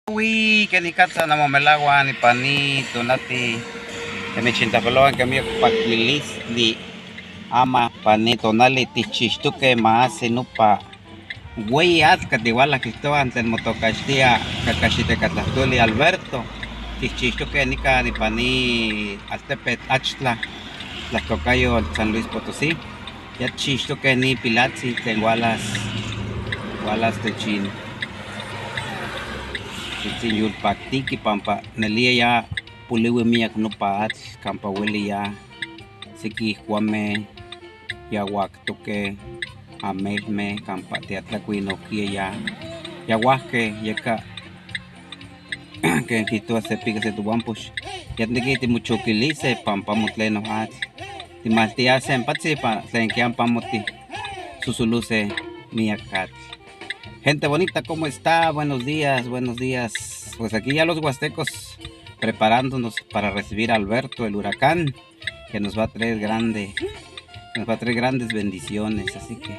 Uy, que ni katsa na mamelagwa ni panito nati. Kami chintapaloan kami pakilis di ama panito nali tichistu que más nupa. Güey, que te igual que esto antes el motocastia cacachite catastuli Alberto. Tichistu que ni ca ni pani altepet achla. Las tocayo al San Luis Potosí. Ya chistu que ni pilatzi te igualas te chin. Chitin yulpactiki pampa nelia ya puliwi miak no paat campa hueli ya siki juame ya waktoke amelme campa teatlacuinoquie ya huasque yeka que quito hace pique se tuampush ya te mucho quilice pampa mutleno hat timaltia se empatsi pa se que ampamoti susuluce miacat. Gente bonita, ¿cómo está? Buenos días, buenos días. Pues aquí ya los huastecos preparándonos para recibir a Alberto, el huracán, que nos va a traer grandes bendiciones. Así que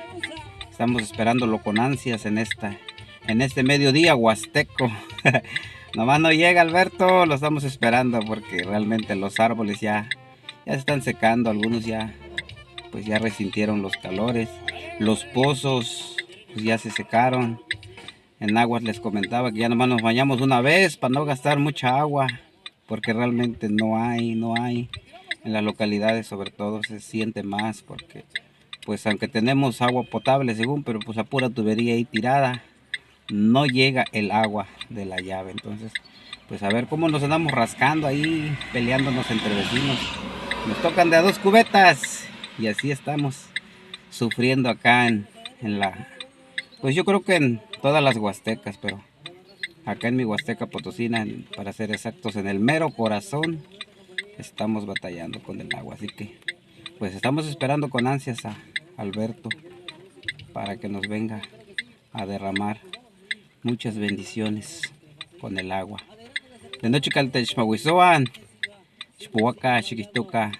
estamos esperándolo con ansias en este mediodía huasteco. Nomás no llega Alberto, lo estamos esperando porque realmente los árboles ya se están secando, algunos ya resintieron los calores, los pozos pues ya se secaron. En aguas les comentaba que ya nomás nos bañamos una vez para no gastar mucha agua, porque realmente no hay. En las localidades sobre todo se siente más, porque pues aunque tenemos agua potable según, pero pues a pura tubería ahí tirada, no llega el agua de la llave. Entonces pues a ver cómo nos andamos rascando ahí, peleándonos entre vecinos. Nos tocan de a 2 cubetas y así estamos sufriendo acá en la... Pues yo creo que en todas las huastecas, pero acá en mi Huasteca Potosina, para ser exactos, en el mero corazón, estamos batallando con el agua. Así que, pues estamos esperando con ansias a Alberto para que nos venga a derramar muchas bendiciones con el agua. De noche caltechmahuizoan, chpuaca, chiquistuca,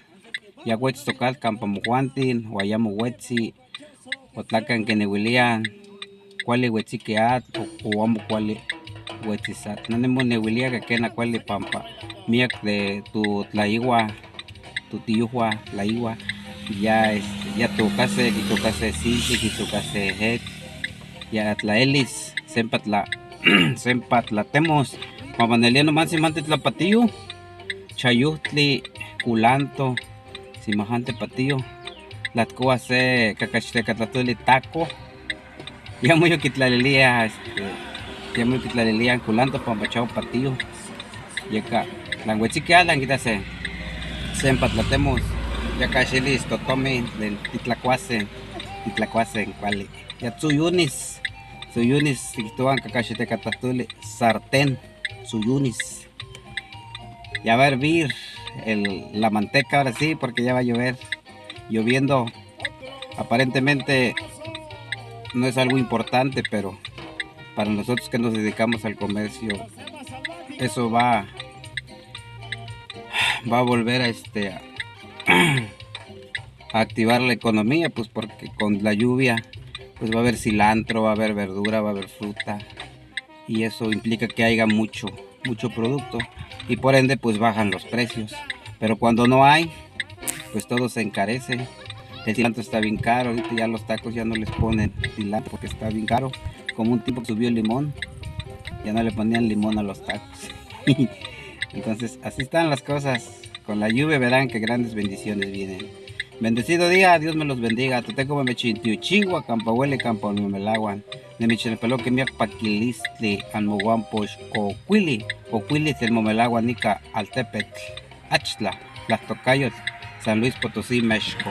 yahuetz tocal, campamuhuantin, guayamo huetzi, otlacan que nehuilian, cuali huetziqueat o amo cuali huetzizat. No nemo nehuilia que quena cuali pampa. Miak de tu tlaigua, tu tiuhua, tlaigua. Ya tocase, sisi, tocase het. Ya tlaelis, sempatlatemos. Mamaneliano man simante tlapatillo. Chayutli, culanto, simajante patillo. Latcoa se cacachetecatlatuli taco. Ya muy quitlalelía, en culanto pampachao patillo. Y acá, la huechique alan, quítase. Se empatlatemos. Ya cachilis, totome, del titlacuase, en cual. Ya suyunis, si quitoan cacachete catatule, sartén, suyunis. Ya va a hervir la manteca ahora sí, porque ya va a llover. Lloviendo, aparentemente. No es algo importante, pero para nosotros que nos dedicamos al comercio, eso va a volver a activar la economía, pues porque con la lluvia pues va a haber cilantro, va a haber verdura, va a haber fruta, y eso implica que haya mucho producto y por ende pues bajan los precios. Pero cuando no hay, pues todo se encarece. El cilantro está bien caro, ahorita ya los tacos ya no les ponen cilantro porque está bien caro. Como un tipo que subió el limón, ya no le ponían limón a los tacos. Entonces así están las cosas. Con la lluvia verán que grandes bendiciones vienen. Bendecido día, Dios me los bendiga. Toteco me chintiuchigua, campahuele, campahuemelaguan. De mi chenepelo que me paquilistli, anmoguamposh, o cuili el momelagua nica altepetl, achla, las tocayos, San Luis Potosí, México.